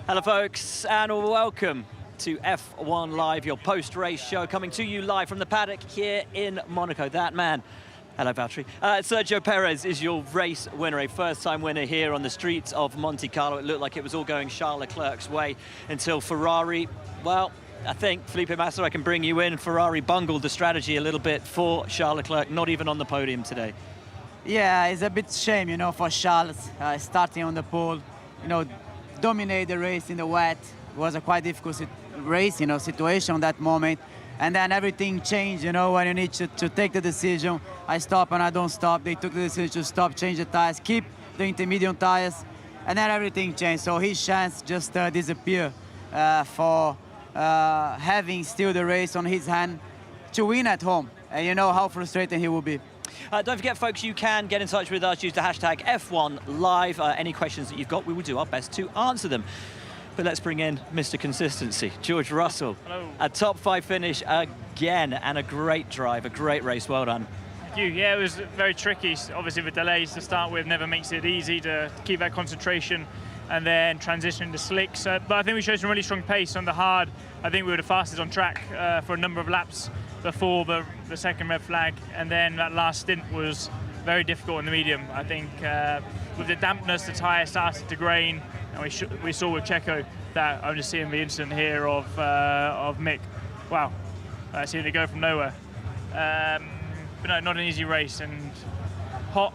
Hello folks, and welcome to F1 Live, your post-race show, coming to you live from the paddock here in Monaco. That man, hello Valtteri, Sergio Perez is your race winner, a first-time winner here on the streets of Monte Carlo. It looked like it was all going Charles Leclerc's way until Ferrari, well, I think, Felipe Massa, I can bring you in. Ferrari bungled the strategy a little bit for Charles Leclerc, not even on the podium today. Yeah, it's a bit shame, for Charles starting on the pole, dominate the race in the wet. It was a quite difficult race, situation at that moment. And then everything changed, when you need to take the decision. I stop and I don't stop. They took the decision to stop, change the tires, keep the intermediate tires, and then everything changed. So his chance just disappeared for having still the race on his hand to win at home. And you know how frustrating he will be. Don't forget, folks, you can get in touch with us. Use the hashtag F1 Live. Any questions that you've got, we will do our best to answer them. But let's bring in Mr. Consistency, George Russell. Hello. A top 5 finish again, and a great drive, a great race. Well done. Thank you. Yeah, it was very tricky. Obviously, with delays to start with, never makes it easy to keep that concentration and then transition into slicks. But I think we showed some really strong pace on the hard. I think we were the fastest on track for a number of laps before the second red flag, and then that last stint was very difficult in the medium. I think with the dampness, the tyre started to grain, and we saw with Checo that I'm just seeing the incident here of Mick. Wow, seeing it go from nowhere. But no, not an easy race, and hot,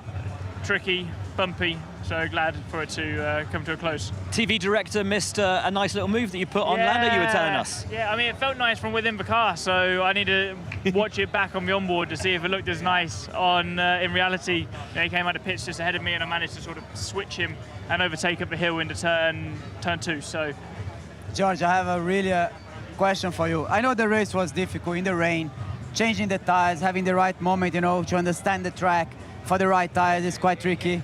tricky, bumpy. So glad for it to come to a close. TV director missed a nice little move that you put on Lando, you were telling us. Yeah, I mean, it felt nice from within the car, so I need to watch it back on the onboard to see if it looked as nice on in reality. He came out of pits just ahead of me, and I managed to sort of switch him and overtake up the hill into turn 2. So, George, I have a really question for you. I know the race was difficult in the rain, changing the tires, having the right moment, to understand the track for the right tires is quite tricky.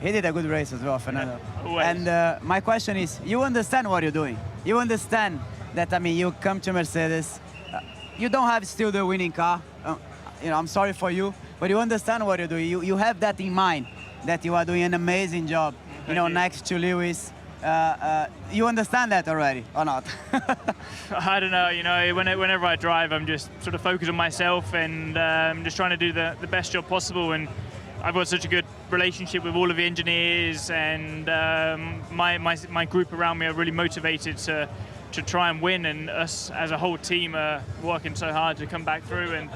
He did a good race as well, Fernando. Yeah, and my question is, you understand what you're doing. You understand that, you come to Mercedes, you don't have still the winning car. I'm sorry for you, but you understand what you're doing. You have that in mind, that you are doing an amazing job, next to Lewis. You understand that already, or not? I don't know, whenever I drive, I'm just sort of focused on myself and just trying to do the best job possible. And I've got such a good relationship with all of the engineers, and my group around me are really motivated to try and win, and us as a whole team are working so hard to come back through. And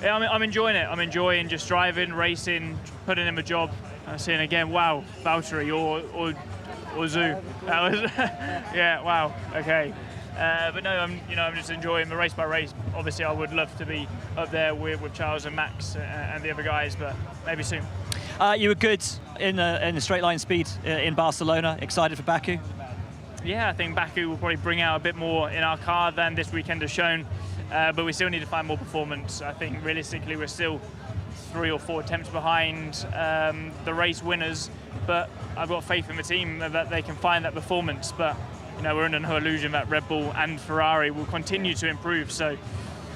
yeah, I'm enjoying it. I'm enjoying just driving, racing, putting in a job. Seeing again, wow, Valtteri or Zoo. That was, yeah, wow, okay. But no, I'm just enjoying the race by race. Obviously, I would love to be up there with Charles and Max and the other guys, but maybe soon. You were good in the straight line speed in Barcelona. Excited for Baku? Yeah, I think Baku will probably bring out a bit more in our car than this weekend has shown, but we still need to find more performance. I think realistically we're still 3 or 4 attempts behind the race winners, but I've got faith in the team that they can find that performance. But we're under no illusion that Red Bull and Ferrari will continue to improve, so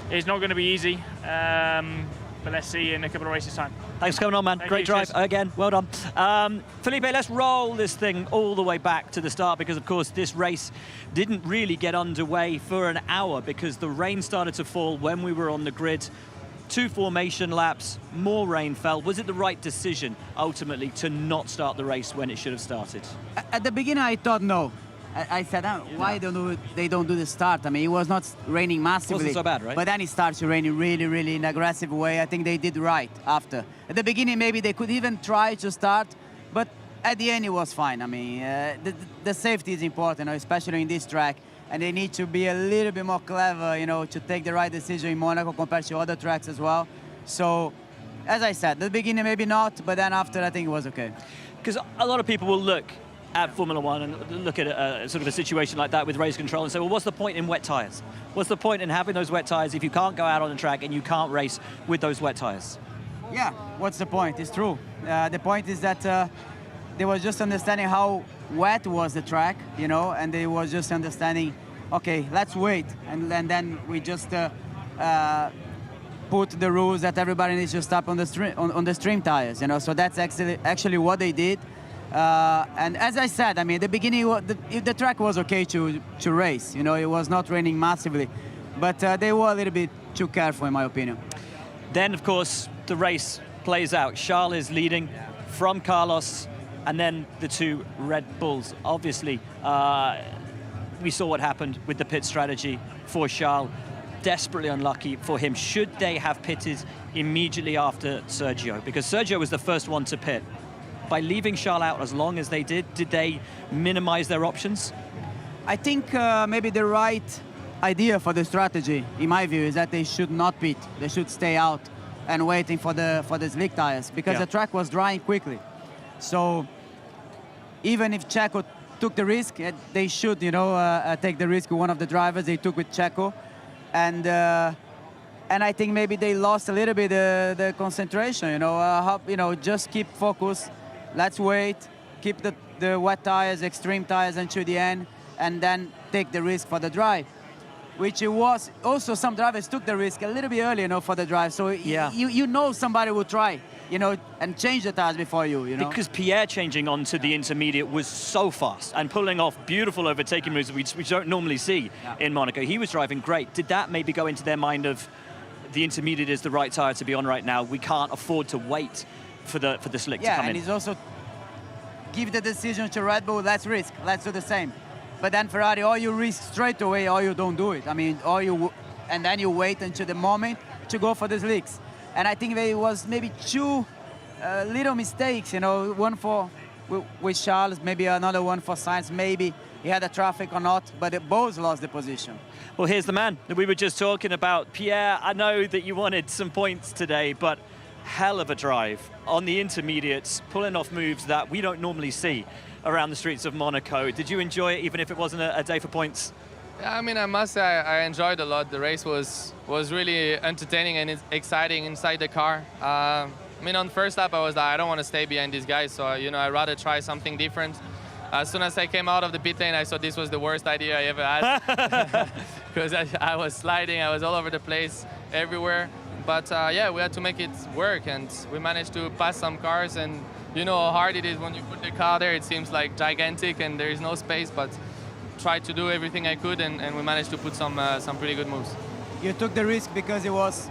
it's not going to be easy, but let's see in a couple of races' time. Thanks for coming on, man. Great drive. Cheers. Again, well done. Felipe, let's roll this thing all the way back to the start, because, of course, this race didn't really get underway for an hour because the rain started to fall when we were on the grid. 2 formation laps, more rain fell. Was it the right decision, ultimately, to not start the race when it should have started? At the beginning, I thought no. I said, why they don't do the start? It was not raining massively. Wasn't so bad, right? But then it starts raining really, really in an aggressive way. I think they did right after. At the beginning, maybe they could even try to start, but at the end, it was fine. The safety is important, especially in this track, and they need to be a little bit more clever, to take the right decision in Monaco compared to other tracks as well. So, as I said, at the beginning, maybe not, but then after, I think it was okay. Because a lot of people will look at Formula One and look at sort of a situation like that with race control and say, well, what's the point in wet tyres? What's the point in having those wet tyres if you can't go out on the track and you can't race with those wet tyres? Yeah, what's the point? It's true. The point is that they were just understanding how wet was the track, and they were just understanding, okay, let's wait. And then we just put the rules that everybody needs to stop on the stream tires, So that's actually what they did. And as I said, I mean, at the beginning, the track was okay to race. You know, it was not raining massively, but they were a little bit too careful, in my opinion. Then, of course, the race plays out. Charles is leading from Carlos, and then the two Red Bulls. Obviously, we saw what happened with the pit strategy for Charles. Desperately unlucky for him. Should they have pitted immediately after Sergio? Because Sergio was the first one to pit. By leaving Charles out as long as they did they minimize their options? I think maybe the right idea for the strategy, in my view, is that they should not pit. They should stay out and waiting for the slick tires, because the track was drying quickly. So even if Checo took the risk, they should, you know, take the risk with one of the drivers. They took with Checo, and I think maybe they lost a little bit the concentration. You know, just keep focus. Let's wait. Keep the wet tires, extreme tires until the end, and then take the risk for the drive. Which it was also, some drivers took the risk a little bit early, you know, for the drive. So you know somebody will try, you know, and change the tires before you, you know. Because Pierre changing onto the intermediate was so fast and pulling off beautiful overtaking moves we don't normally see in Monaco. He was driving great. Did that maybe go into their mind of the intermediate is the right tire to be on right now? We can't afford to wait for the slick to come in. Yeah, and he's also give the decision to Red Bull, let's risk, let's do the same. But then Ferrari, or you risk straight away, or you don't do it. I mean, and then you wait until the moment to go for the slicks. And I think there was maybe two little mistakes, you know, one with Charles, maybe another one for Sainz. Maybe he had a traffic or not, but they both lost the position. Well, here's the man that we were just talking about. Pierre, I know that you wanted some points today, but hell of a drive on the intermediates, pulling off moves that we don't normally see around the streets of Monaco. Did you enjoy it, even if it wasn't a day for points? Yeah, I mean, I must say I enjoyed a lot. The race was really entertaining and exciting inside the car. I mean, on first lap, I was like, I don't want to stay behind these guys, so you know, I'd rather try something different. As soon as I came out of the pit lane, I thought this was the worst idea I ever had, because I was sliding, I was all over the place, everywhere. But yeah, we had to make it work, and we managed to pass some cars. And you know how hard it is when you put the car there. It seems like gigantic, and there is no space. But tried to do everything I could, and we managed to put some pretty good moves. You took the risk because it was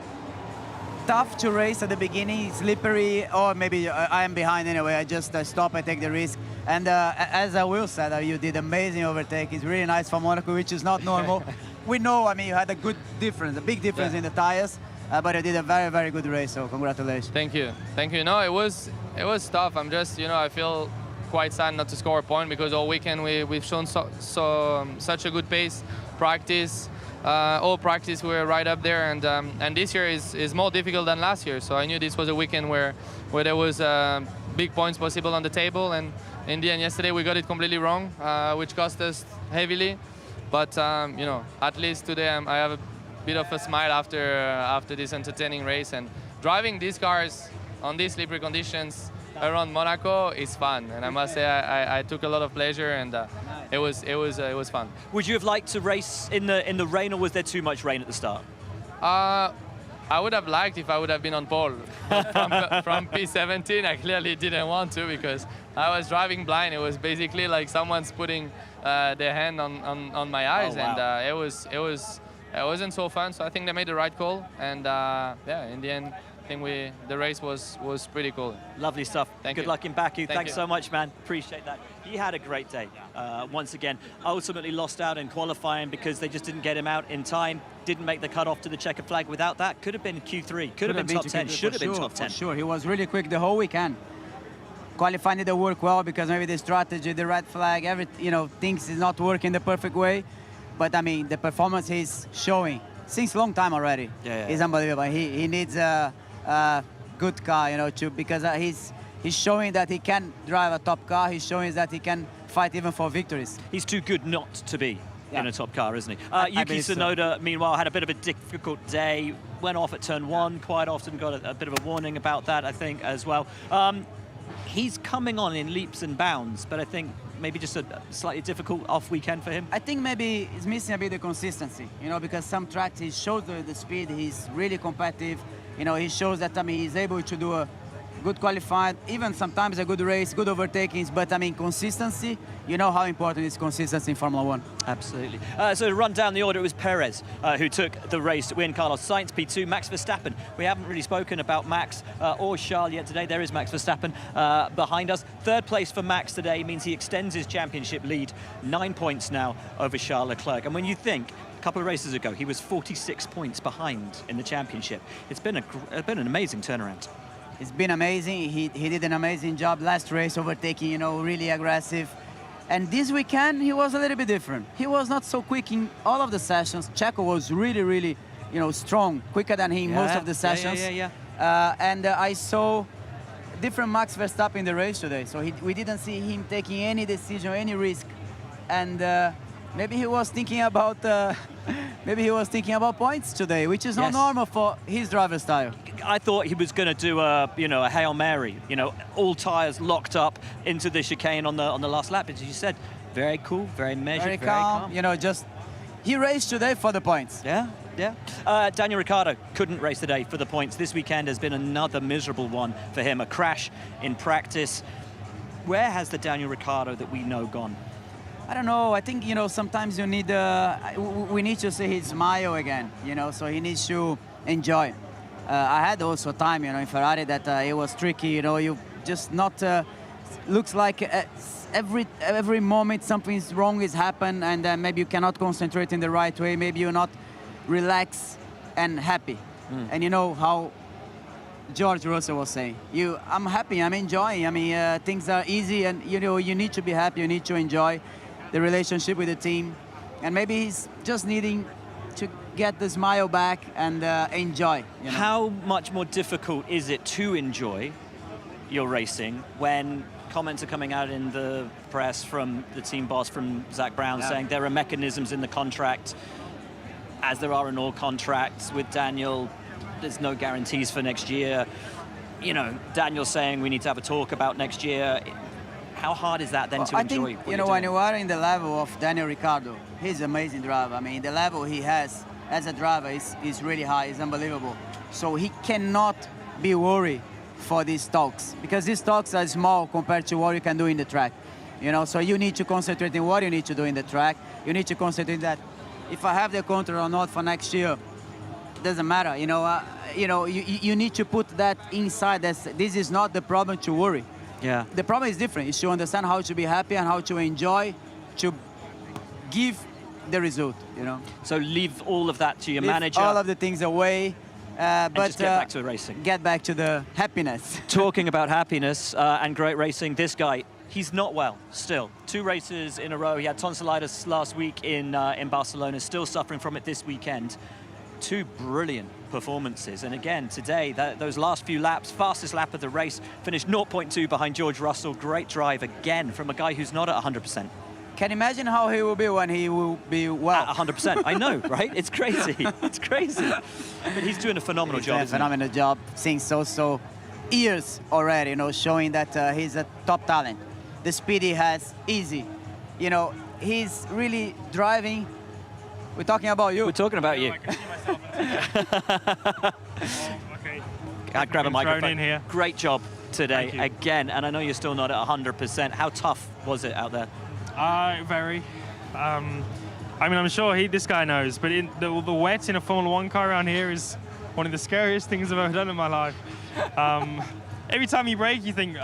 tough to race at the beginning, slippery, or maybe I am behind anyway. I just stop and take the risk. And as I will said, you did amazing overtake. It's really nice for Monaco, which is not normal. We know, I mean, you had a good difference, a big difference in the tires. But you did a very, very good race, so congratulations. Thank you. Thank you. No, it was tough. I'm just, you know, I feel quite sad not to score a point, because all weekend we've shown such a good pace, practice, all practice we were right up there, and this year is more difficult than last year. So I knew this was a weekend where there was big points possible on the table, and in the end yesterday we got it completely wrong, which cost us heavily. But you know, at least today I have a bit of a smile after this entertaining race, and driving these cars on these slippery conditions around Monaco is fun, and I must say I took a lot of pleasure, and it was fun. Would you have liked to race in the rain, or was there too much rain at the start? I would have liked if I would have been on pole. From P17, I clearly didn't want to, because I was driving blind. It was basically like someone's putting their hand on my eyes. Oh, wow. And it wasn't so fun. So I think they made the right call, and yeah, in the end, I think the race was pretty cool. Lovely stuff. Good luck in Baku. Thanks you. so much, man. Appreciate that. He had a great day. Once again, ultimately lost out in qualifying because they just didn't get him out in time. Didn't make the cut off to the checkered flag. Without that, could have been Q3. Could have been top 10. Should have been top 10. For sure, he was really quick the whole weekend. Qualifying didn't work well because maybe the strategy, the red flag, things is not working the perfect way. But I mean, the performance he's showing since long time already is unbelievable. He needs a good car, because he's showing that he can drive a top car. He's showing that he can fight even for victories. He's too good not to be in a top car, isn't he? Yuki Tsunoda, meanwhile, had a bit of a difficult day. Went off at turn 1 quite often. Got a bit of a warning about that, I think, as well. He's coming on in leaps and bounds, but I think maybe just a slightly difficult off weekend for him. I think maybe he's missing a bit of consistency, because some tracks he shows the speed. He's really competitive. He shows that he's able to do good qualified, even sometimes a good race, good overtakings, but I mean consistency, you know how important is consistency in Formula One. Absolutely. So to run down the order, it was Perez who took the race to win. Carlos Sainz, P2, Max Verstappen. We haven't really spoken about Max or Charles yet today. There is Max Verstappen behind us. Third place for Max today means he extends his championship lead, 9 points now over Charles Leclerc. And when you think, a couple of races ago, he was 46 points behind in the championship. It's been an amazing turnaround. It's been amazing. He did an amazing job last race, overtaking, you know, really aggressive. And this weekend, he was a little bit different. He was not so quick in all of the sessions. Checo was really, really, you know, strong, quicker than him most of the sessions. And I saw different Max Verstappen in the race today. So we didn't see him taking any decision, any risk. And maybe he was thinking about points today, which is not normal for his driver style. I thought he was going to do a Hail Mary, all tires locked up into the chicane on the last lap. As you said, very cool, very measured, very calm. He raced today for the points. Yeah. Daniel Ricciardo couldn't race today for the points. This weekend has been another miserable one for him, a crash in practice. Where has the Daniel Ricciardo that we know gone? I don't know. I think, sometimes you need, we need to see his smile again, so he needs to enjoy. I had also time, in Ferrari that it was tricky, you just not, looks like every moment something wrong is happen, and maybe you cannot concentrate in the right way, maybe you're not relaxed and happy. And you know how George Russell was saying, I'm happy, I'm enjoying, I mean, things are easy, and you need to be happy, you need to enjoy the relationship with the team, and maybe he's just needing to get the smile back and enjoy. How much more difficult is it to enjoy your racing when comments are coming out in the press from the team boss, from Zach Brown, saying there are mechanisms in the contract, as there are in all contracts with Daniel, there's no guarantees for next year. Daniel saying we need to have a talk about next year. How hard is that then to enjoy? I think, when you are in the level of Daniel Ricciardo, he's an amazing driver. I mean, the level he has as a driver is really high, it's unbelievable. So he cannot be worried for these talks, because these talks are small compared to what you can do in the track. So you need to concentrate in what you need to do in the track. You need to concentrate that if I have the contract or not for next year, doesn't matter. You need to put that inside. This is not the problem to worry. Yeah. The problem is different. It's to understand how to be happy and how to enjoy, to give the result, So leave all of that to your leave manager. all of the things away, but just get back to racing. Get back to the happiness. Talking about happiness and great racing, this guy, he's not well still. 2 races in a row. He had tonsillitis last week in Barcelona, still suffering from it this weekend. 2 brilliant performances, and again today those last few laps, fastest lap of the race, finished 0.2 behind George Russell. Great drive again from a guy who's not at 100%. Can you imagine how he will be when he will be well? At 100%, I know, right? It's crazy, it's crazy. But he's doing a phenomenal job. He's doing a phenomenal job since also years already, showing that he's a top talent. The speed he has, easy. He's really driving. We're talking about you. We're talking about you. I can see myself. Okay. I'd grab a microphone. In here. Great job today Thank you. again, and I know you're still not at 100%. How tough was it out there? Very. I'm sure this guy knows, but the wet in a Formula One car around here is one of the scariest things I've ever done in my life. Every time you brake, you think,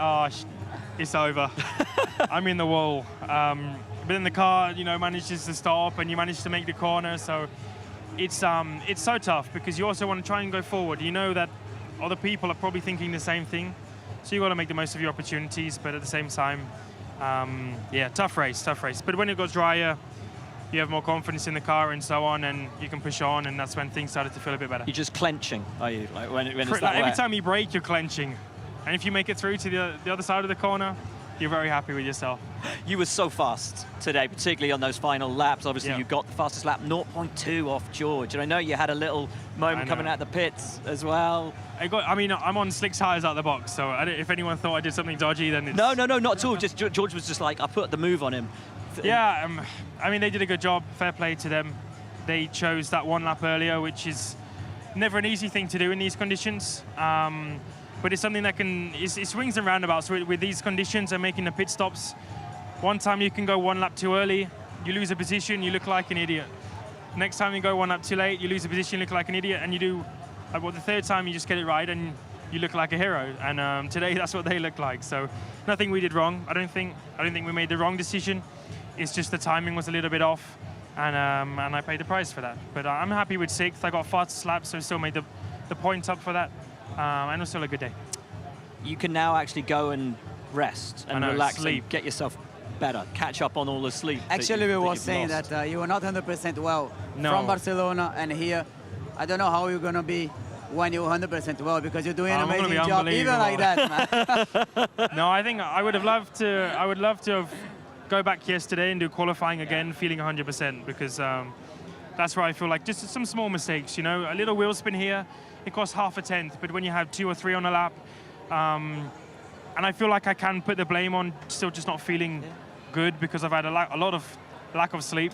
it's over. I'm in the wall. But then the car, manages to stop, and you manage to make the corner. So it's so tough, because you also want to try and go forward. You know that other people are probably thinking the same thing, so you got to make the most of your opportunities. But at the same time, tough race. But when it goes drier, you have more confidence in the car and so on, and you can push on, and that's when things started to feel a bit better. You're just clenching, are you? Like when it's that every wet? time you brake, you're clenching, and if you make it through to the other side of the corner, you're very happy with yourself. You were so fast today, particularly on those final laps. Obviously, you got the fastest lap, 0.2 off George. And I know you had a little moment coming out the pits as well. I'm on slick tires out the box, so if anyone thought I did something dodgy, then it's... No, not at all. Just George was just like, I put the move on him. Yeah, they did a good job. Fair play to them. They chose that 1 lap earlier, which is never an easy thing to do in these conditions. but it's something that it swings and roundabouts with these conditions and making the pit stops. One time you can go one lap too early, you lose a position, you look like an idiot. Next time you go one lap too late, you lose a position, you look like an idiot, and you do, well, the third time you just get it right and you look like a hero. And today that's what they look like. So nothing we did wrong. I don't think we made the wrong decision. It's just the timing was a little bit off, and I paid the price for that. But I'm happy with 6th. I got fastest lap, so still made the points up for that, and it was still a good day. You can now actually go and rest and relax, sleep, and get yourself better, catch up on all the sleep. Actually, we were you've saying lost. that you were not 100% well No. from Barcelona and here. I don't know how you're gonna be when you're 100% well, because you're doing an I'm gonna amazing be job, even like that, man. No, I think I would have loved to have go back yesterday and do qualifying again, feeling 100%, because that's where I feel like just some small mistakes. You know, a little wheel spin here, it costs half a tenth, but when you have 2 or 3 on a lap, and I feel like I can put the blame on still just not feeling good because I've had a lot of lack of sleep.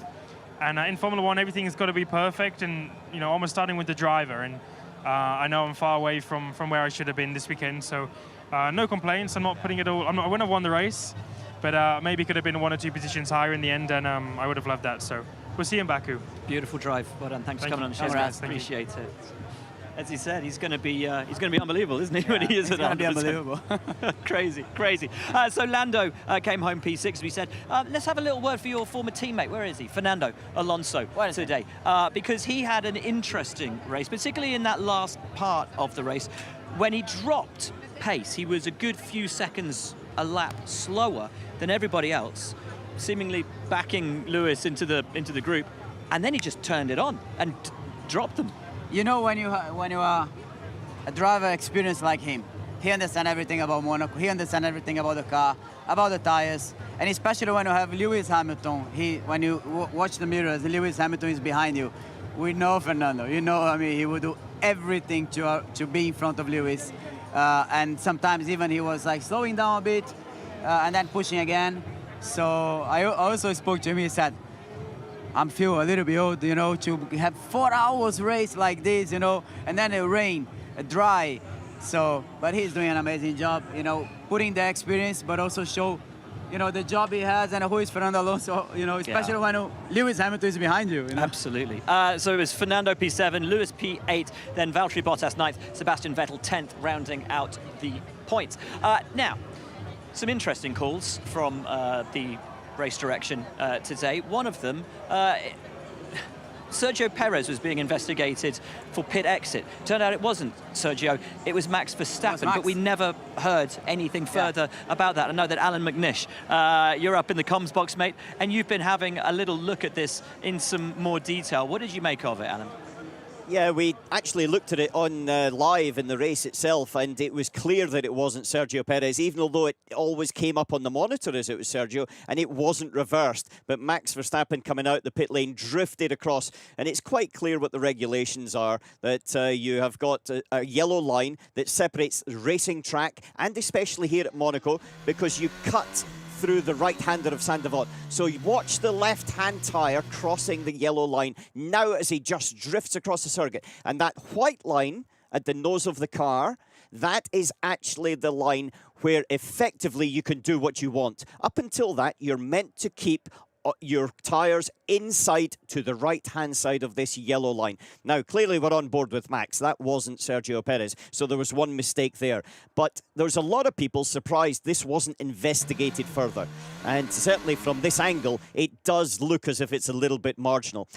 And in Formula One, everything has got to be perfect, and you know, almost starting with the driver. And I know I'm far away from where I should have been this weekend, so no complaints. I'm not putting it all. I wouldn't have won the race, but maybe could have been 1 or 2 positions higher in the end, and I would have loved that. So we'll see you in Baku. Beautiful drive. Well done. Thanks for Thank coming you. on the show, Thanks, guys. guys. Thank you. Appreciate it. As he said, he's going to be unbelievable, isn't he? When he is It's at gonna be 100%. unbelievable. Crazy, crazy. So Lando came home P6. We said, let's have a little word for your former teammate. Where is he? Fernando Alonso today. Because he had an interesting race, particularly in that last part of the race. When he dropped pace, he was a good few seconds a lap slower than everybody else, seemingly backing Lewis into the group. And then he just turned it on and dropped them. You know, when you are a driver experienced like him, he understands everything about Monaco. He understands everything about the car, about the tires, and especially when you have Lewis Hamilton. When you watch the mirrors, Lewis Hamilton is behind you. We know Fernando. You know, I mean, he would do everything to be in front of Lewis, and sometimes even he was like slowing down a bit, and then pushing again. So I also spoke to him. He said, I'm feel a little bit old, you know, to have 4 hours race like this, you know, and then it rain, dry. So, but he's doing an amazing job, you know, putting the experience, but also show, you know, the job he has and who is Fernando Alonso, you know, especially when Lewis Hamilton is behind you. You know? Absolutely. So it was Fernando P7, Lewis P8, then Valtteri Bottas 9th, Sebastian Vettel 10th, rounding out the points. Now, some interesting calls from the race direction today. One of them, Sergio Perez was being investigated for pit exit. Turned out it wasn't Sergio, it was Max Verstappen, but we never heard anything further about that. I know that Alan McNish, you're up in the comms box, mate, and you've been having a little look at this in some more detail. What did you make of it, Alan? Yeah, we actually looked at it on live in the race itself, and it was clear that it wasn't Sergio Perez, even although it always came up on the monitor as it was Sergio, and it wasn't reversed. But Max Verstappen coming out the pit lane drifted across, and it's quite clear what the regulations are, that you have got a yellow line that separates the racing track, and especially here at Monaco, because you cut through the right-hander of Sainte Devote. So you watch the left-hand tyre crossing the yellow line now as he just drifts across the circuit. And that white line at the nose of the car, that is actually the line where effectively you can do what you want. Up until that, you're meant to keep your tyres inside to the right-hand side of this yellow line. Now, clearly we're on board with Max. That wasn't Sergio Perez, so there was one mistake there. But there's a lot of people surprised this wasn't investigated further. And certainly from this angle, it does look as if it's a little bit marginal.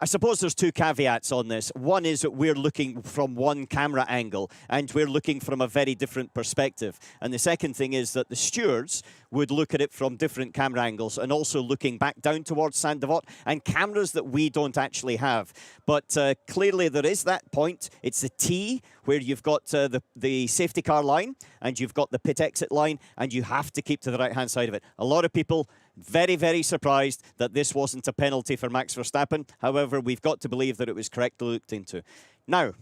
I suppose there's 2 caveats on this. One is that we're looking from one camera angle, and we're looking from a very different perspective. And the second thing is that the stewards would look at it from different camera angles, and also looking back down towards Sainte Devote, and cameras that we don't actually have. But clearly there is that point. It's the T, where you've got the safety car line, and you've got the pit exit line, and you have to keep to the right-hand side of it. A lot of people very, very surprised that this wasn't a penalty for Max Verstappen. However, we've got to believe that it was correctly looked into. Now,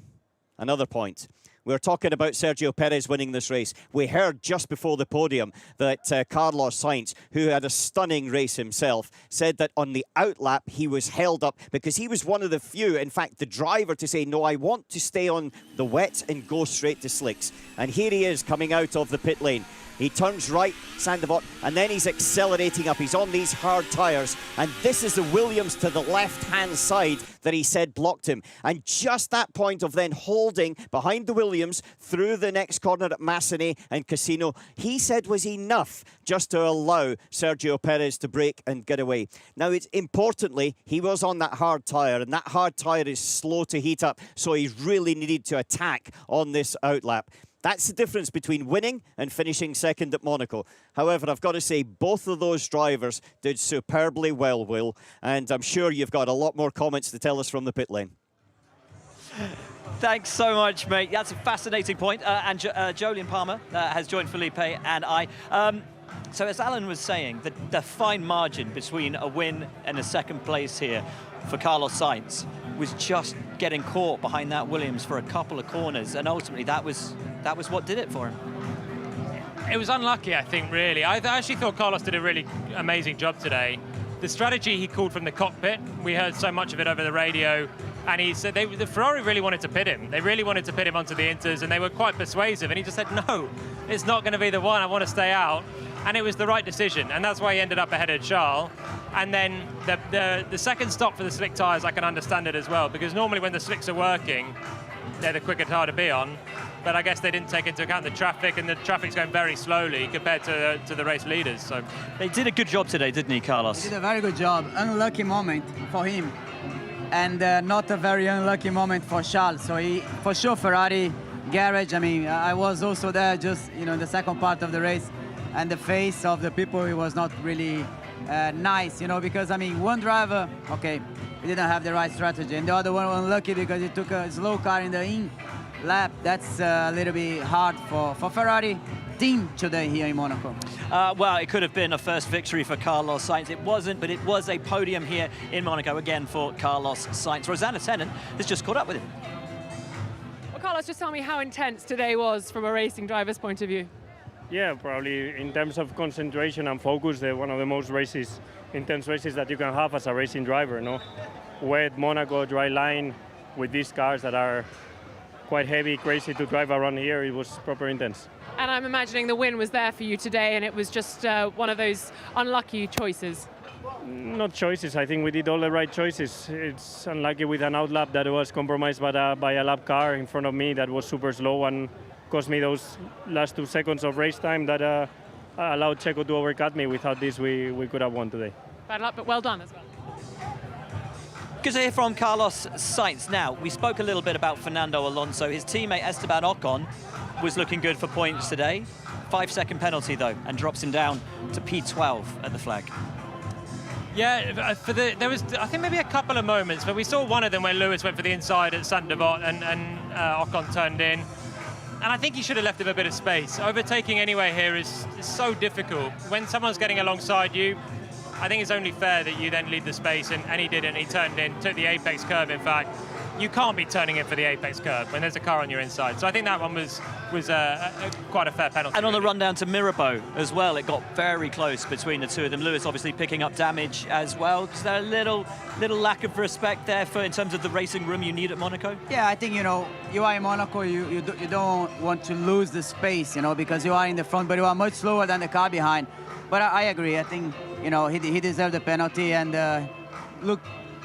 another point. We're talking about Sergio Perez winning this race. We heard just before the podium that Carlos Sainz, who had a stunning race himself, said that on the outlap he was held up because he was one of the few, in fact the driver, to say, no, I want to stay on the wet and go straight to slicks. And here he is coming out of the pit lane. He turns right, Sandevot, and then he's accelerating up. He's on these hard tyres, and this is the Williams to the left-hand side that he said blocked him. And just that point of then holding behind the Williams through the next corner at Massenet and Casino, he said was enough just to allow Sergio Perez to brake and get away. Now, it's importantly, he was on that hard tyre, and that hard tyre is slow to heat up, so he really needed to attack on this outlap. That's the difference between winning and finishing second at Monaco. However, I've got to say, both of those drivers did superbly well, Will, and I'm sure you've got a lot more comments to tell us from the pit lane. Thanks so much, mate. That's a fascinating point. And Jolyon Palmer has joined Felipe and I. So as Alan was saying, the fine margin between a win and a second place here for Carlos Sainz was just getting caught behind that Williams for a couple of corners, and ultimately that was what did it for him. It was unlucky, I think, really. I actually thought Carlos did a really amazing job today. The strategy he called from the cockpit, we heard so much of it over the radio, and he said the Ferrari really wanted to pit him. They really wanted to pit him onto the Inters, and they were quite persuasive, and he just said, no, it's not going to be the one, I want to stay out. And it was the right decision, and that's why he ended up ahead of Charles. And then the second stop for the slick tyres, I can understand it as well, because normally when the slicks are working, they're the quicker tyre to be on. But I guess they didn't take into account the traffic, and the traffic's going very slowly compared to the race leaders. So they did a good job today, didn't he, Carlos? He did a very good job. Unlucky moment for him, and not a very unlucky moment for Charles. So for sure, Ferrari garage. I mean, I was also there, just in the second part of the race, and the face of the people, it was not really nice, because I mean, one driver, okay, he didn't have the right strategy, and the other one unlucky because he took a slow car in the in lap. That's a little bit hard for Ferrari team today here in Monaco. Well, it could have been a first victory for Carlos Sainz. It wasn't, but it was a podium here in Monaco again for Carlos Sainz. Rosanna Tennant has just caught up with him. Well, Carlos, just tell me how intense today was from a racing driver's point of view. Yeah, probably in terms of concentration and focus, one of the most intense races that you can have as a racing driver. No, wet Monaco, dry line, with these cars that are quite heavy, crazy to drive around here. It was proper intense. And I'm imagining the win was there for you today, and it was just one of those unlucky choices. Not choices. I think we did all the right choices. It's unlucky with an outlap that was compromised by a lap car in front of me that was super slow and cost me those last 2 seconds of race time that allowed Checo to overcut me. Without this, we could have won today. Bad luck, but well done as well. Good to hear from Carlos Sainz. Now, we spoke a little bit about Fernando Alonso. His teammate Esteban Ocon was looking good for points today. 5-second penalty, though, and drops him down to P12 at the flag. Yeah, there was, I think, maybe a couple of moments, but we saw one of them where Lewis went for the inside at Sandevot and Ocon turned in. And I think he should have left him a bit of space. Overtaking anyway here is so difficult. When someone's getting alongside you, I think it's only fair that you then leave the space, and he didn't. He turned in, took the apex curve, in fact. You can't be turning in for the apex curve when there's a car on your inside. So I think that one was quite a fair penalty. And on the run down to Mirabeau as well, it got very close between the two of them. Lewis obviously picking up damage as well. Is there a little lack of respect there in terms of the racing room you need at Monaco? Yeah, I think, you are in Monaco, you don't want to lose the space, because you are in the front, but you are much slower than the car behind. But I agree. I think, he deserved the penalty and,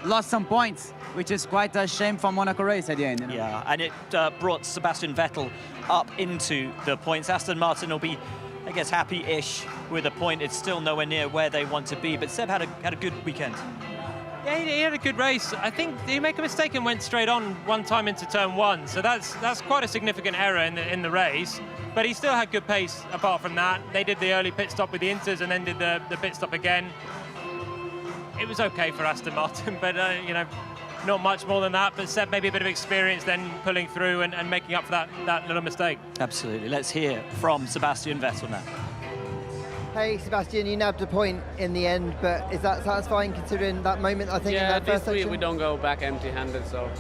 lost some points, which is quite a shame for Monaco race at the end. Yeah, and it brought Sebastian Vettel up into the points. Aston Martin will be, I guess, happy-ish with a point. It's still nowhere near where they want to be, but Seb had a good weekend. Yeah, he had a good race. I think he made a mistake and went straight on one time into turn one, so that's quite a significant error in the race. But he still had good pace apart from that. They did the early pit stop with the Inters and then did the pit stop again. It was okay for Aston Martin, but not much more than that. But Seb maybe a bit of experience then pulling through and making up for that little mistake. Absolutely. Let's hear from Sebastian Vettel now. Hey Sebastian, you nabbed a point in the end, but is that satisfying considering that moment, I think, in that first section? We don't go back empty-handed, so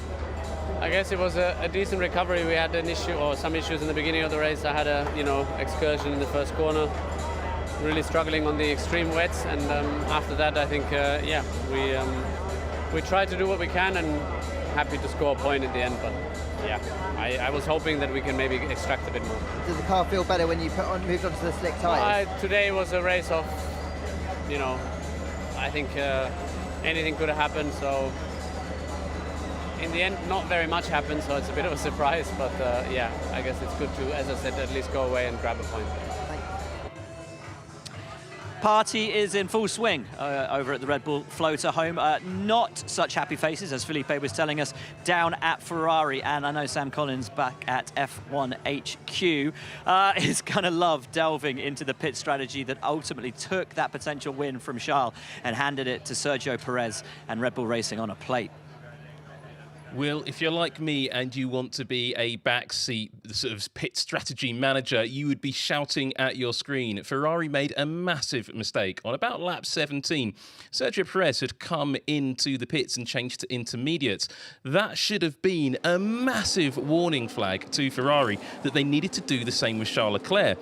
I guess it was a decent recovery. We had an issue or some issues in the beginning of the race. I had a excursion in the first corner, really struggling on the extreme wets, and after that I think we tried to do what we can and happy to score a point at the end, but yeah, I was hoping that we can maybe extract a bit more. Does the car feel better when you moved on to the slick tyres? Today was a race of, I think anything could have happened, so in the end not very much happened, so it's a bit of a surprise, but yeah, I guess it's good to, as I said, at least go away and grab a point. Party is in full swing over at the Red Bull Floater home. Not such happy faces, as Felipe was telling us, down at Ferrari. And I know Sam Collins back at F1 HQ is going to love delving into the pit strategy that ultimately took that potential win from Charles and handed it to Sergio Perez and Red Bull Racing on a plate. Will, if you're like me and you want to be a backseat sort of pit strategy manager, you would be shouting at your screen. Ferrari made a massive mistake on about lap 17. Sergio Perez had come into the pits and changed to intermediates. That should have been a massive warning flag to Ferrari that they needed to do the same with Charles Leclerc.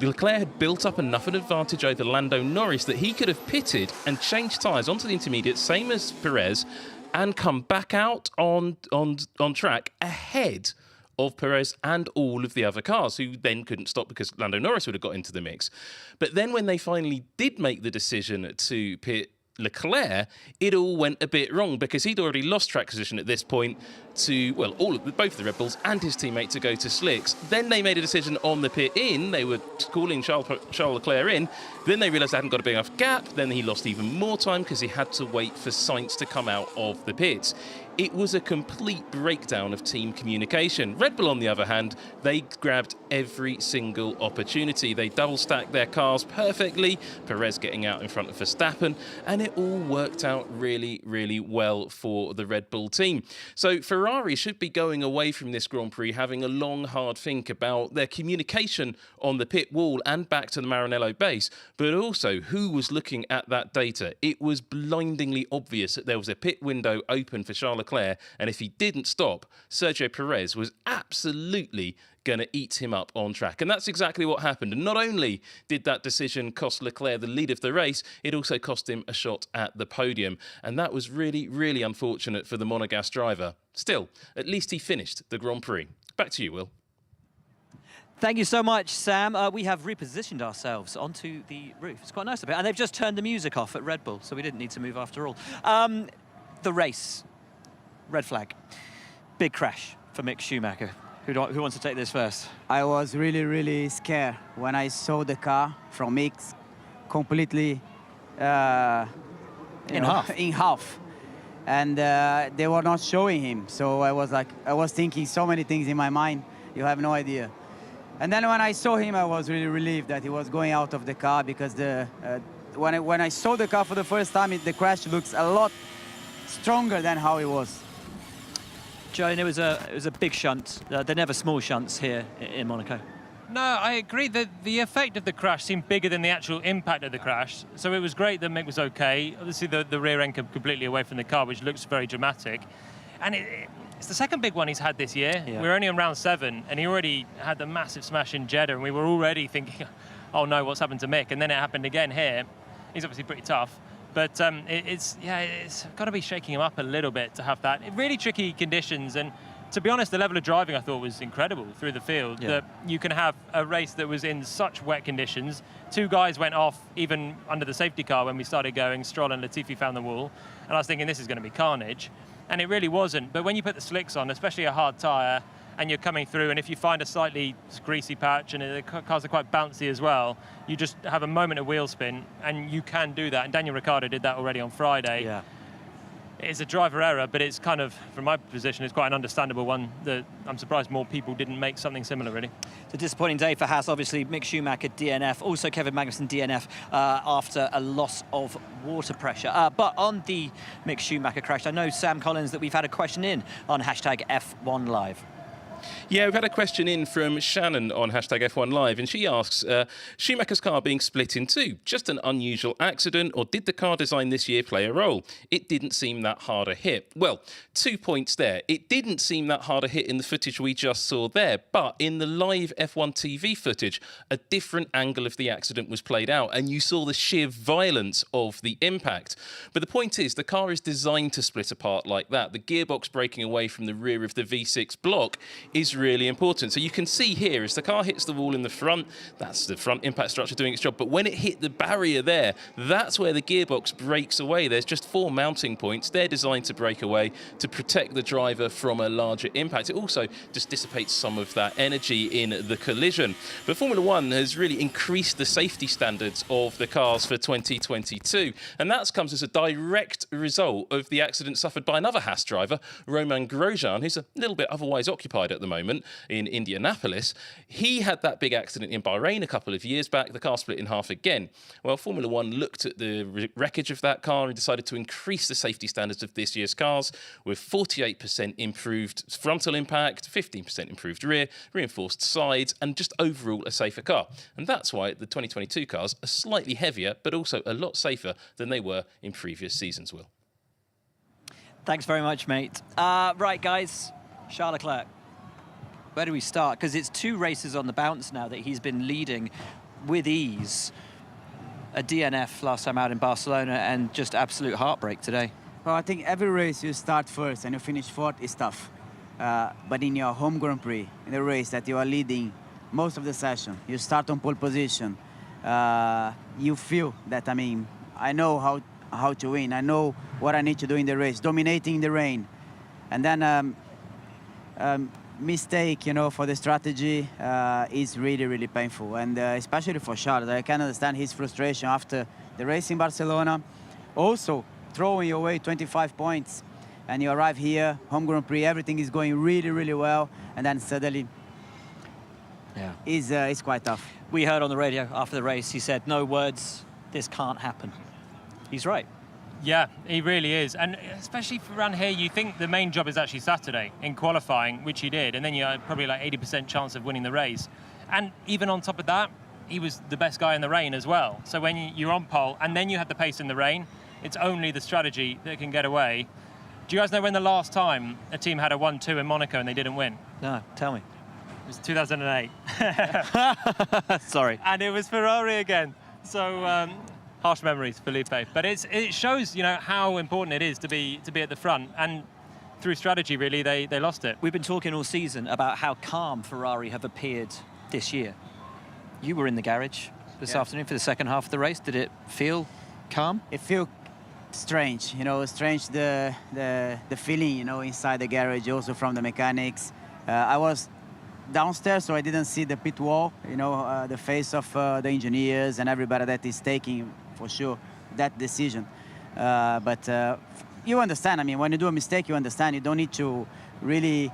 Leclerc had built up enough of an advantage over Lando Norris that he could have pitted and changed tyres onto the intermediates, same as Perez, and come back out on track ahead of Perez and all of the other cars, who then couldn't stop because Lando Norris would have got into the mix. But then when they finally did make the decision to pit Leclerc, it all went a bit wrong because he'd already lost track position at this point to, well, both of the Red Bulls and his teammate to go to slicks. Then they made a decision on the pit in. They were calling Charles Leclerc in. Then they realised they hadn't got a big enough gap. Then he lost even more time because he had to wait for Sainz to come out of the pits. It was a complete breakdown of team communication. Red Bull, on the other hand, they grabbed every single opportunity. They double-stacked their cars perfectly, Perez getting out in front of Verstappen, and it all worked out really, really well for the Red Bull team. So Ferrari should be going away from this Grand Prix having a long, hard think about their communication on the pit wall and back to the Maranello base, but also who was looking at that data. It was blindingly obvious that there was a pit window open for Charles Leclerc, and if he didn't stop, Sergio Perez was absolutely going to eat him up on track. And that's exactly what happened. And not only did that decision cost Leclerc the lead of the race, it also cost him a shot at the podium. And that was really, really unfortunate for the Monegasque driver. Still, at least he finished the Grand Prix. Back to you, Will. Thank you so much, Sam. We have repositioned ourselves onto the roof. It's quite nice up here. And they've just turned the music off at Red Bull, so we didn't need to move after all. The race. Red flag. Big crash for Mick Schumacher. Who wants to take this first? I was really, really scared when I saw the car from Mick completely in half. And they were not showing him. So I was thinking so many things in my mind, you have no idea. And then when I saw him, I was really relieved that he was going out of the car, because when I saw the car for the first time, the crash looks a lot stronger than how it was. Joan, it was a big shunt. They're never small shunts here in Monaco. No, I agree that the effect of the crash seemed bigger than the actual impact of the crash. So it was great that Mick was okay. Obviously, the rear end came completely away from the car, which looks very dramatic. And it's the second big one he's had this year. Yeah. We're only on round 7, and he already had the massive smash in Jeddah, and we were already thinking, oh no, what's happened to Mick? And then it happened again here. He's obviously pretty tough. But it's got to be shaking him up a little bit to have that. Really tricky conditions, and to be honest, the level of driving I thought was incredible through the field. Yeah. That you can have a race that was in such wet conditions. 2 guys went off even under the safety car when we started going. Stroll and Latifi found the wall, and I was thinking this is going to be carnage, and it really wasn't. But when you put the slicks on, especially a hard tyre, and you're coming through, and if you find a slightly greasy patch, and the cars are quite bouncy as well, you just have a moment of wheel spin, and you can do that. And Daniel Ricciardo did that already on Friday. Yeah. It's a driver error, but it's kind of, from my position, it's quite an understandable one that I'm surprised more people didn't make something similar, really. It's a disappointing day for Haas, obviously. Mick Schumacher, DNF. Also Kevin Magnussen, DNF, after a loss of water pressure. But on the Mick Schumacher crash, I know, Sam Collins, that we've had a question in on hashtag F1 Live. Yeah, we've had a question in from Shannon on hashtag F1 Live, and she asks, Schumacher's car being split in two, just an unusual accident, or did the car design this year play a role? It didn't seem that hard a hit. Well, 2 points there. It didn't seem that hard a hit in the footage we just saw there, but in the live F1 TV footage, a different angle of the accident was played out, and you saw the sheer violence of the impact. But the point is, the car is designed to split apart like that. The gearbox breaking away from the rear of the V6 block is really important. So you can see here, as the car hits the wall in the front, that's the front impact structure doing its job. But when it hit the barrier there, that's where the gearbox breaks away. There's just 4 mounting points. They're designed to break away to protect the driver from a larger impact. It also just dissipates some of that energy in the collision. But Formula One has really increased the safety standards of the cars for 2022. And that comes as a direct result of the accident suffered by another Haas driver, Romain Grosjean, who's a little bit otherwise occupied at the moment in Indianapolis. He had that big accident in Bahrain a couple of years back. The car split in half again. Well, Formula One looked at the wreckage of that car and decided to increase the safety standards of this year's cars with 48% improved frontal impact, 15% improved rear, reinforced sides, and just overall a safer car. And that's why the 2022 cars are slightly heavier, but also a lot safer than they were in previous seasons, Will. Thanks very much, mate. Right, guys, Charles Leclerc. Where do we start? Because it's 2 races on the bounce now that he's been leading with ease. A DNF last time out in Barcelona and just absolute heartbreak today. Well, I think every race you start first and you finish fourth is tough. But in your home Grand Prix, in the race that you are leading most of the session, you start on pole position. You feel that, I mean, I know how to win. I know what I need to do in the race, dominating the rain. And then mistake, you know, for the strategy is really, really painful. And especially for Charles, I can understand his frustration after the race in Barcelona. Also, throwing away 25 points. And you arrive here, home Grand Prix, everything is going really, really well. And then suddenly, it's quite tough. We heard on the radio after the race, he said, no words, this can't happen. He's right. Yeah, he really is. And especially for around here, you think the main job is actually Saturday in qualifying, which he did. And then you had probably like 80% chance of winning the race. And even on top of that, he was the best guy in the rain as well. So when you're on pole and then you have the pace in the rain, it's only the strategy that can get away. Do you guys know when the last time a team had a 1-2 in Monaco and they didn't win? No, tell me. It was 2008. Sorry. And it was Ferrari again. So harsh memories, Felipe. But it shows, you know, how important it is to be at the front. And through strategy, really, they lost it. We've been talking all season about how calm Ferrari have appeared this year. You were in the garage this afternoon for the second half of the race. Did it feel calm? It feels strange, you know, strange the feeling, you know, inside the garage, also from the mechanics. I was downstairs, so I didn't see the pit wall, you know, the face of the engineers and everybody that is taking, for sure, that decision. But you understand, I mean, when you do a mistake, you understand. You don't need to really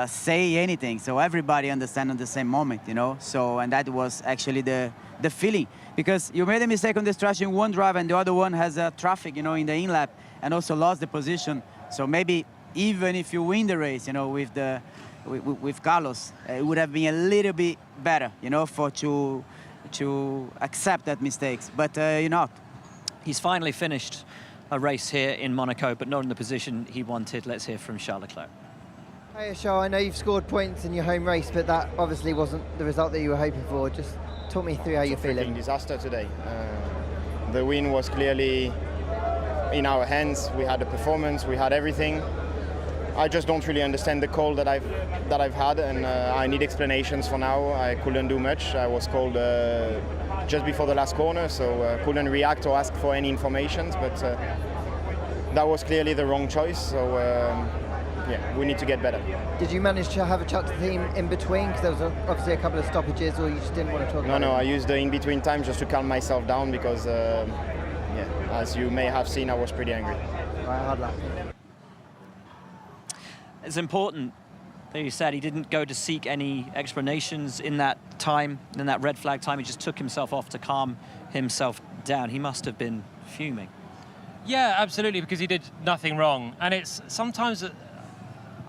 say anything. So everybody understands at the same moment, you know. So, and that was actually the feeling. Because you made a mistake on the stretch in one drive and the other one has traffic, you know, in the in-lap and also lost the position. So maybe even if you win the race, you know, with Carlos, it would have been a little bit better, you know, to accept that mistakes. But you're not. He's finally finished a race here in Monaco, but not in the position he wanted. Let's hear from Charles Leclerc. Hey, Charles, I know you've scored points in your home race, but that obviously wasn't the result that you were hoping for. Just talk me through how you're feeling. It's a disaster today. The win was clearly in our hands. We had the performance, we had everything. I just don't really understand the call that I've had, and I need explanations for now. I couldn't do much. I was called just before the last corner, so couldn't react or ask for any information. But that was clearly the wrong choice. So yeah, we need to get better. Did you manage to have a chat to the team in between? Because there was obviously a couple of stoppages, or you just didn't want to talk about it? No, I used the in-between time just to calm myself down because, yeah, as you may have seen, I was pretty angry. Right, hard luck. It's important that you said he didn't go to seek any explanations in that time, in that red flag time. He just took himself off to calm himself down. He must have been fuming. Yeah, absolutely, because he did nothing wrong. And it's sometimes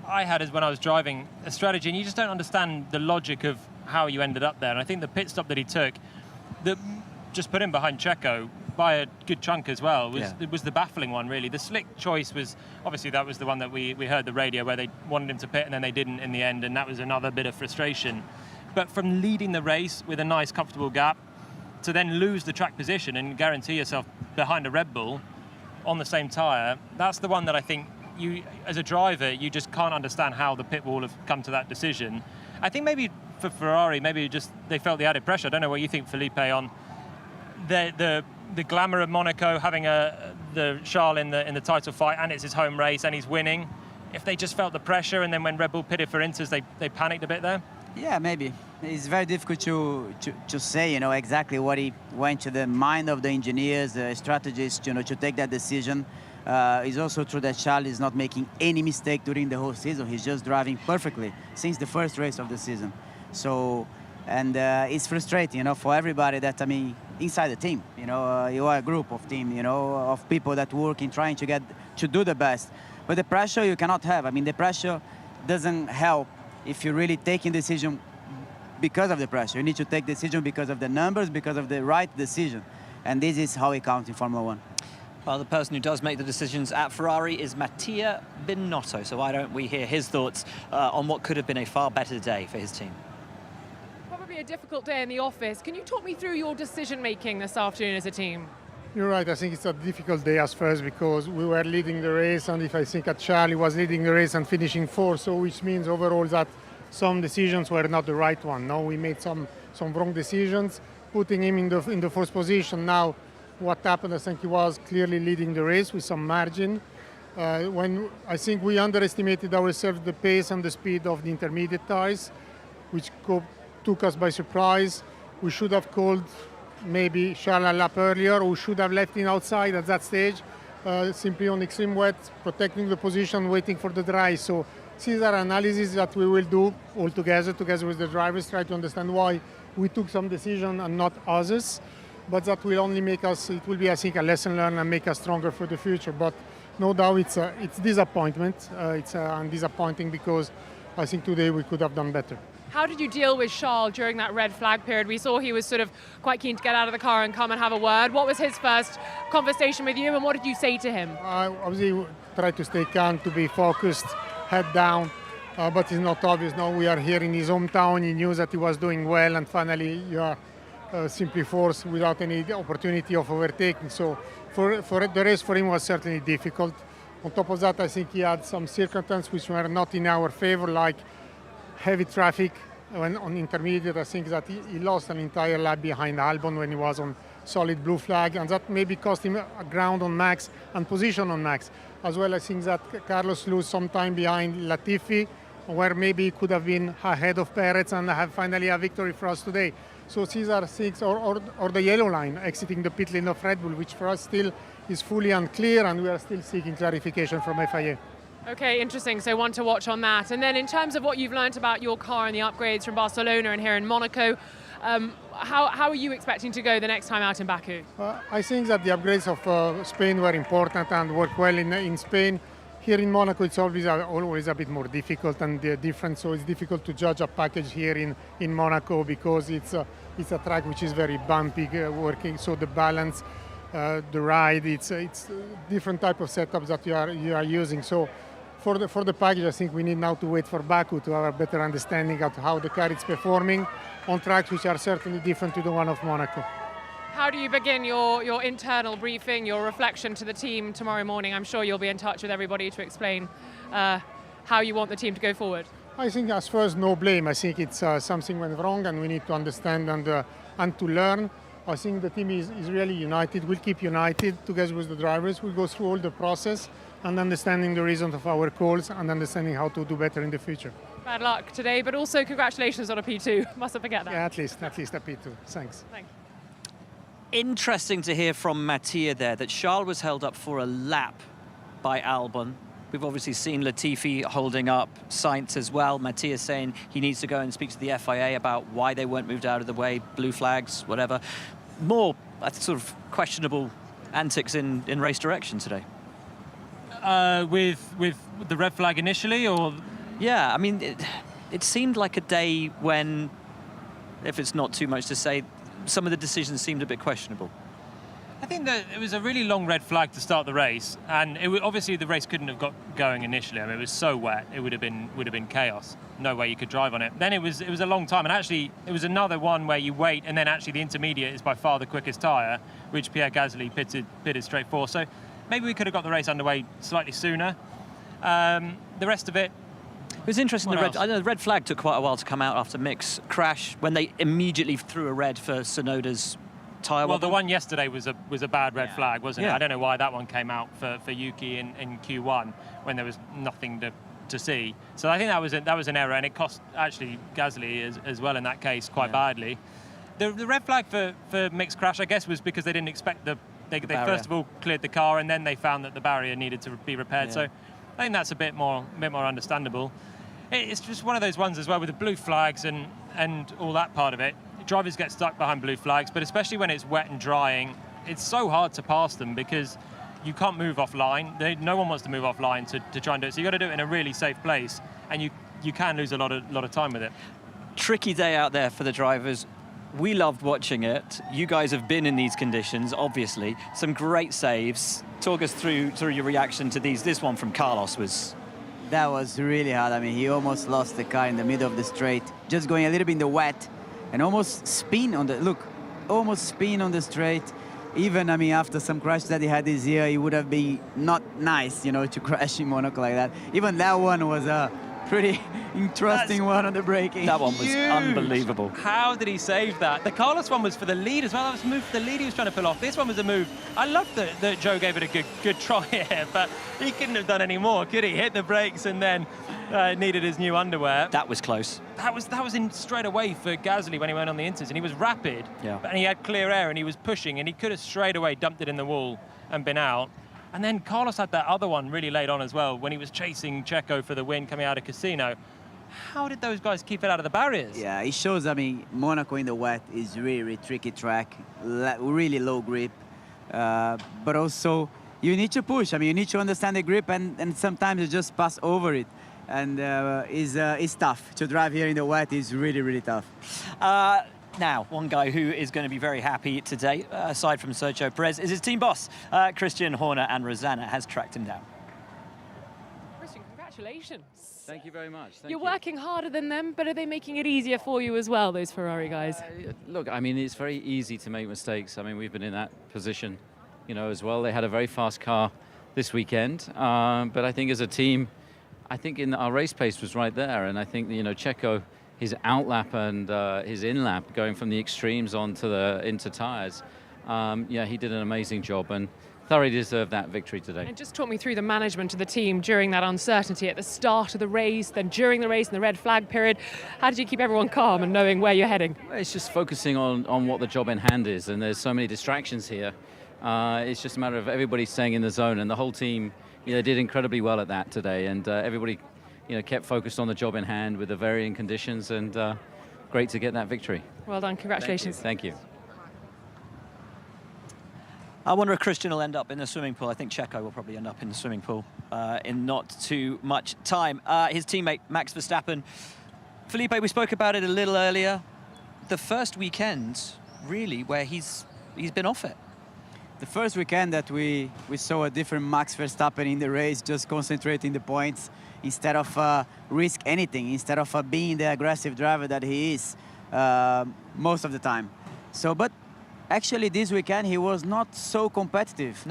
I had is when I was driving a strategy, and you just don't understand the logic of how you ended up there. And I think the pit stop that he took, that just put him behind Checo by a good chunk as well, it was the baffling one, really. The slick choice was, obviously that was the one that we heard the radio where they wanted him to pit and then they didn't in the end, and that was another bit of frustration. But from leading the race with a nice, comfortable gap to then lose the track position and guarantee yourself behind a Red Bull on the same tyre, that's the one that I think you, as a driver, you just can't understand how the pit wall have come to that decision. I think maybe for Ferrari, maybe just they felt the added pressure. I don't know what you think, Felipe, on the glamour of Monaco, having the Charles in the title fight, and it's his home race and he's winning. If they just felt the pressure, and then when Red Bull pitted for Inters, they panicked a bit there. Yeah, maybe. It's very difficult to say, exactly what he went to the mind of the engineers, the strategists, to take that decision. It's also true that Charles is not making any mistake during the whole season. He's just driving perfectly since the first race of the season. So, and it's frustrating, for everybody that, inside the team, you are a group of team, of people that work in trying to do the best. But the pressure you cannot have. The pressure doesn't help if you're really taking decision because of the pressure. You need to take decision because of the numbers, because of the right decision. And this is how it counts in Formula One. Well, the person who does make the decisions at Ferrari is Mattia Binotto. So why don't we hear his thoughts on what could have been a far better day for his team? Probably a difficult day in the office. Can you talk me through your decision-making this afternoon as a team? You're right. I think it's a difficult day as first because we were leading the race, and if I think that Charlie was leading the race and finishing fourth, so which means overall that some decisions were not the right one. No, we made some wrong decisions, putting him in the first position. Now, what happened? I think he was clearly leading the race with some margin. When I think we underestimated ourselves the pace and the speed of the intermediate tires, which took us by surprise. We should have called maybe Charles a lap earlier, or we should have left him outside at that stage, simply on extreme wet, protecting the position, waiting for the dry. So these are analyses that we will do all together with the drivers, try to understand why we took some decision and not others. But that will only make us, it will be, I think, a lesson learned and make us stronger for the future. But no doubt it's disappointment. It's disappointing because I think today we could have done better. How did you deal with Charles during that red flag period? We saw he was sort of quite keen to get out of the car and come and have a word. What was his first conversation with you, and what did you say to him? I obviously tried to stay calm, to be focused, head down, but it's not obvious. No, we are here in his hometown. He knew that he was doing well, and finally you are simply forced without any opportunity of overtaking. So for the race for him was certainly difficult. On top of that, I think he had some circumstances which were not in our favor, like heavy traffic on intermediate. I think that he lost an entire lap behind Albon when he was on solid blue flag, and that maybe cost him a ground on Max and position on Max. As well, I think that Carlos lost some time behind Latifi, where maybe he could have been ahead of Perez and have finally a victory for us today. So these are things, or the yellow line, exiting the pit lane of Red Bull, which for us still is fully unclear, and we are still seeking clarification from FIA. Okay, interesting. So one to watch on that. And then in terms of what you've learned about your car and the upgrades from Barcelona and here in Monaco, how are you expecting to go the next time out in Baku? I think that the upgrades of Spain were important and worked well in Spain. Here in Monaco, it's always a bit more difficult and different, so it's difficult to judge a package here in Monaco because it's a track which is very bumpy, working, so the balance, the ride, it's different type of setups that you are using. So for the package, I think we need now to wait for Baku to have a better understanding of how the car is performing on tracks which are certainly different to the one of Monaco. How do you begin your internal briefing, your reflection to the team tomorrow morning? I'm sure you'll be in touch with everybody to explain how you want the team to go forward. I think as first, no blame. I think it's something went wrong and we need to understand and to learn. I think the team is really united. We'll keep united together with the drivers. We'll go through all the process and understanding the reasons of our calls and understanding how to do better in the future. Bad luck today, but also congratulations on a P2. Mustn't forget that. Yeah, at least a P2. Thanks. Thank you. Interesting to hear from Mattia there that Charles was held up for a lap by Albon. We've obviously seen Latifi holding up Sainz as well. Mattia saying he needs to go and speak to the FIA about why they weren't moved out of the way, blue flags, whatever. More sort of questionable antics in race direction today. With the red flag initially, or Yeah, I mean, it seemed like a day when, if it's not too much to say, some of the decisions seemed a bit questionable. I think that it was a really long red flag to start the race, and obviously the race couldn't have got going initially. I mean, it was so wet, it would have been chaos. No way you could drive on it. Then it was a long time, and actually it was another one where you wait, and then actually the intermediate is by far the quickest tyre, which Pierre Gasly pitted straight for. So maybe we could have got the race underway slightly sooner. The rest of it. It was interesting. I know the red flag took quite a while to come out after Mick's crash, when they immediately threw a red for Tsunoda's tyre. Well, the one yesterday was a bad red flag, wasn't it? I don't know why that one came out for Yuki in Q1 when there was nothing to see. So I think that was an error, and it cost actually Gasly as well in that case quite badly. The red flag for Mick's crash, I guess, was because they didn't expect they first of all cleared the car, and then they found that the barrier needed to be repaired. So I think that's a bit more understandable. It's just one of those ones as well with the blue flags and all that part of it. Drivers get stuck behind blue flags, but especially when it's wet and drying, it's so hard to pass them because you can't move offline. No one wants to move offline to try and do it. So you've got to do it in a really safe place, and you can lose a lot of time with it. Tricky day out there for the drivers. We loved watching it. You guys have been in these conditions, obviously. Some great saves. Talk us through your reaction to these. This one from Carlos was... That was really hard. I mean, he almost lost the car in the middle of the straight, just going a little bit in the wet, and almost spin on the straight. Even, I mean, after some crashes that he had this year, it would have been not nice, to crash in Monaco like that. Even that one was a pretty interesting one on the braking. That one was unbelievable. How did he save that? The Carlos one was for the lead as well. That was a move for the lead he was trying to pull off. This one was a move. I love that Joe gave it a good try here, but he couldn't have done any more, could he? Hit the brakes and then needed his new underwear. That was close. That was in straight away for Gasly when he went on the inters, and he was rapid, and he had clear air, and he was pushing, and he could have straight away dumped it in the wall and been out. And then Carlos had that other one really late on as well when he was chasing Checo for the win coming out of Casino. How did those guys keep it out of the barriers? Yeah, it shows, I mean, Monaco in the wet is really tricky track, really low grip. But also, you need to push. I mean, you need to understand the grip, and sometimes you just pass over it. And it's tough. To drive here in the wet is really tough. Now, one guy who is going to be very happy today, aside from Sergio Perez, is his team boss. Christian Horner, and Rosanna has tracked him down. Christian, congratulations. Thank you very much. You're working harder than them, but are they making it easier for you as well, those Ferrari guys? Look, I mean, it's very easy to make mistakes. I mean, we've been in that position, as well. They had a very fast car this weekend, but I think as a team, I think our race pace was right there, and I think, Checo, his outlap and his inlap going from the extremes into tyres, he did an amazing job and thoroughly deserved that victory today. And just talk me through the management of the team during that uncertainty at the start of the race, then during the race and the red flag period. How did you keep everyone calm and knowing where you're heading? It's just focusing on what the job in hand is, and there's so many distractions here. It's just a matter of everybody staying in the zone, and the whole team did incredibly well at that today, and everybody kept focused on the job in hand with the varying conditions, and great to get that victory. Well done, congratulations. Thank you. I wonder if Christian will end up in the swimming pool. I think Checo will probably end up in the swimming pool in not too much time. His teammate, Max Verstappen. Felipe, we spoke about it a little earlier. The first weekend, really, where he's been off it. The first weekend that we saw a different Max Verstappen in the race, just concentrating the points instead of risk anything, instead of being the aggressive driver that he is most of the time. But actually this weekend he was not so competitive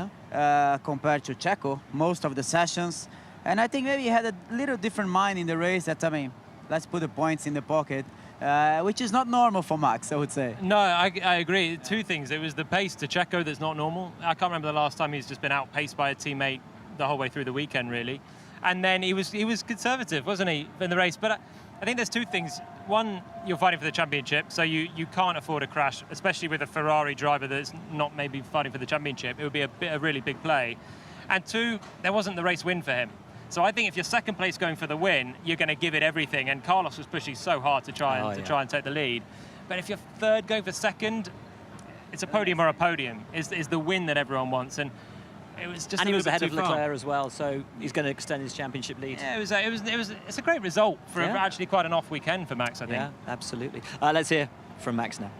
compared to Checo most of the sessions. And I think maybe he had a little different mind in the race that, I mean, let's put the points in the pocket. Which is not normal for Max, I would say. No, I agree. Two things. It was the pace to Checo that's not normal. I can't remember the last time he's just been outpaced by a teammate the whole way through the weekend, really. And then he was conservative, wasn't he, in the race? But I think there's two things. One, you're fighting for the championship, so you can't afford a crash, especially with a Ferrari driver that's not maybe fighting for the championship. It would be a really big play. And two, there wasn't the race win for him. So I think if you're second place going for the win, you're going to give it everything. And Carlos was pushing so hard to try and take the lead. But if you're third going for second, it's a podium or a podium. Is the win that everyone wants. And it was just and a he was little ahead bit of too far. Leclerc as well, so he's going to extend his championship lead. Yeah, it's a great result for actually quite an off weekend for Max, I think. Yeah, absolutely. Let's hear from Max now.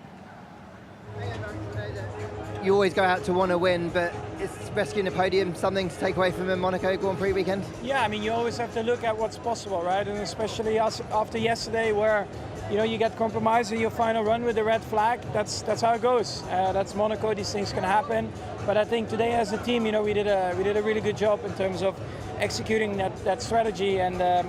You always go out to want to win, but is rescuing the podium something to take away from the Monaco Grand Prix weekend? Yeah, I mean, you always have to look at what's possible, right? And especially after yesterday, where you get compromised in your final run with the red flag. That's how it goes. That's Monaco. These things can happen. But I think today, as a team, we did a really good job in terms of executing that strategy and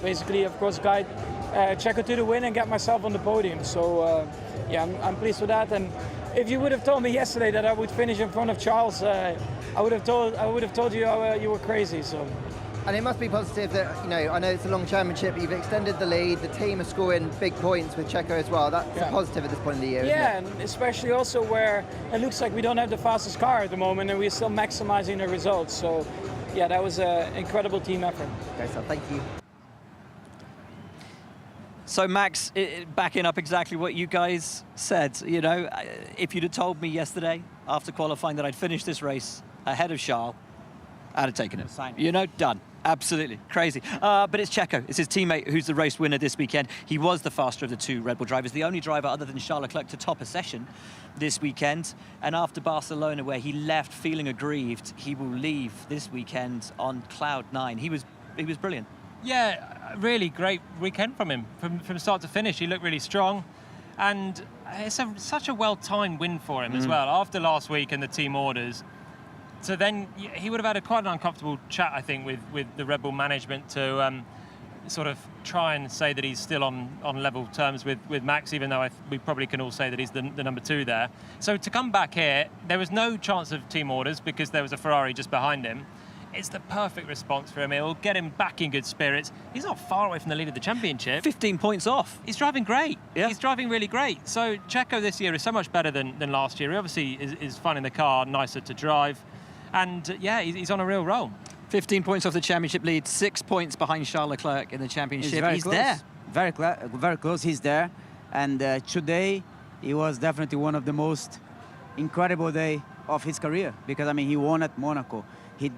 basically, of course, guide Checo to the win and get myself on the podium. So yeah, I'm pleased with that. And if you would have told me yesterday that I would finish in front of Charles, I would have told you you were crazy. So. And it must be positive that, I know it's a long championship, but you've extended the lead, the team are scoring big points with Checo as well. That's a positive at this point in the year, yeah, isn't it? and especially also where it looks like we don't have the fastest car at the moment and we're still maximizing the results. So, yeah, that was an incredible team effort. Okay, so thank you. So Max, backing up exactly what you guys said, if you'd have told me yesterday after qualifying that I'd finish this race ahead of Charles, I'd have taken it. Done. Absolutely crazy. But it's Checo. It's his teammate who's the race winner this weekend. He was the faster of the two Red Bull drivers, the only driver other than Charles Leclerc to top a session this weekend. And after Barcelona, where he left feeling aggrieved, he will leave this weekend on cloud 9. He was brilliant. Yeah, really great weekend from him. From start to finish, he looked really strong. And it's such a well-timed win for him as well. After last week and the team orders, so then he would have had quite an uncomfortable chat, I think, with the Red Bull management to sort of try and say that he's still on level terms with Max, even though we probably can all say that he's the number 2 there. So to come back here, there was no chance of team orders because there was a Ferrari just behind him. It's the perfect response for him. It will get him back in good spirits. He's not far away from the lead of the championship. 15 points off. He's driving great. Yeah. He's driving really great. So Checo this year is so much better than last year. He obviously is finding the car nicer to drive. And yeah, he's on a real roll. 15 points off the championship lead, 6 points behind Charles Leclerc in the championship. He's close. there. Very close, he's there. And today, it was definitely one of the most incredible days of his career. Because, he won at Monaco. He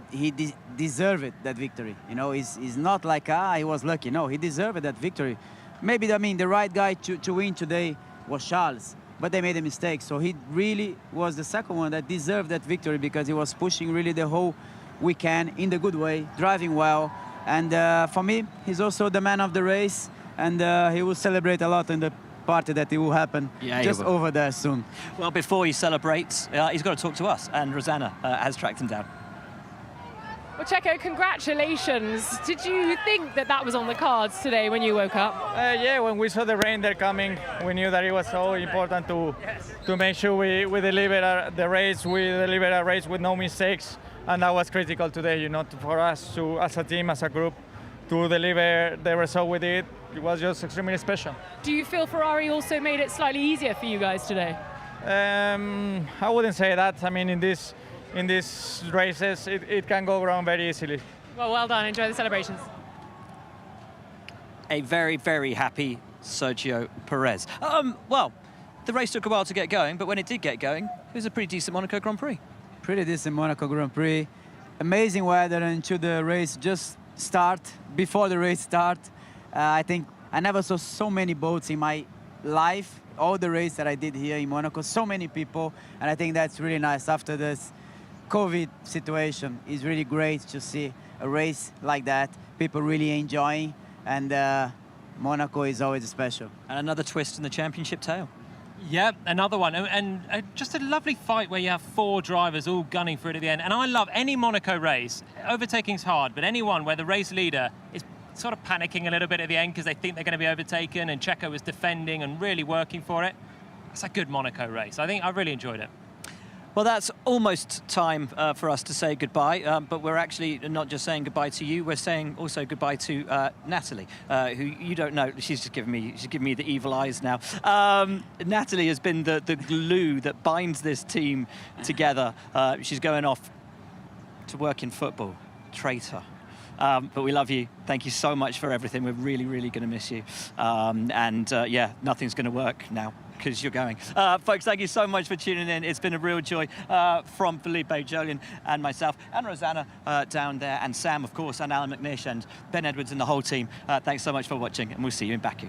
deserved that victory. He's not like, he was lucky. No, he deserved that victory. Maybe, the right guy to win today was Charles. But they made a mistake. So he really was the second one that deserved that victory because he was pushing really the whole weekend in the good way, driving well. And for me, he's also the man of the race. And he will celebrate a lot in the party that it will happen just over there soon. Well, before he celebrates, he's got to talk to us. And Rosanna has tracked him down. Well, Checo, congratulations. Did you think that was on the cards today when you woke up? Yeah, when we saw the rain there coming, we knew that it was so important to make sure we deliver the race. We deliver a race with no mistakes, and that was critical today. For us to, as a team, as a group, to deliver the result we did. It was just extremely special. Do you feel Ferrari also made it slightly easier for you guys today? I wouldn't say that. In these races, it can go wrong very easily. Well done. Enjoy the celebrations. A very, very happy Sergio Perez. Well, the race took a while to get going, but when it did get going, it was a pretty decent Monaco Grand Prix. Pretty decent Monaco Grand Prix. Amazing weather until the race just start. Before the race start, I think I never saw so many boats in my life. All the race that I did here in Monaco, so many people, and I think that's really nice after this COVID situation. It's really great to see a race like that, people really enjoying, and Monaco is always special. And another twist in the championship tale. Yeah, another one. And just a lovely fight where you have 4 drivers all gunning for it at the end. And I love any Monaco race. Overtaking's hard, but any one where the race leader is sort of panicking a little bit at the end because they think they're going to be overtaken, and Checo was defending and really working for it. It's a good Monaco race. I think I really enjoyed it. Well, that's almost time for us to say goodbye, but we're actually not just saying goodbye to you, we're saying also goodbye to Natalie, who you don't know. She's just giving me the evil eyes now. Natalie has been the glue that binds this team together. She's going off to work in football. Traitor. But we love you. Thank you so much for everything. We're really, really going to miss you. Yeah, nothing's going to work now. because you're going. Folks, thank you so much for tuning in. It's been a real joy from Felipe, Jolyon, and myself, and Rosanna down there, and Sam, of course, and Alan McNish, and Ben Edwards, and the whole team. Thanks so much for watching, and we'll see you in Baku.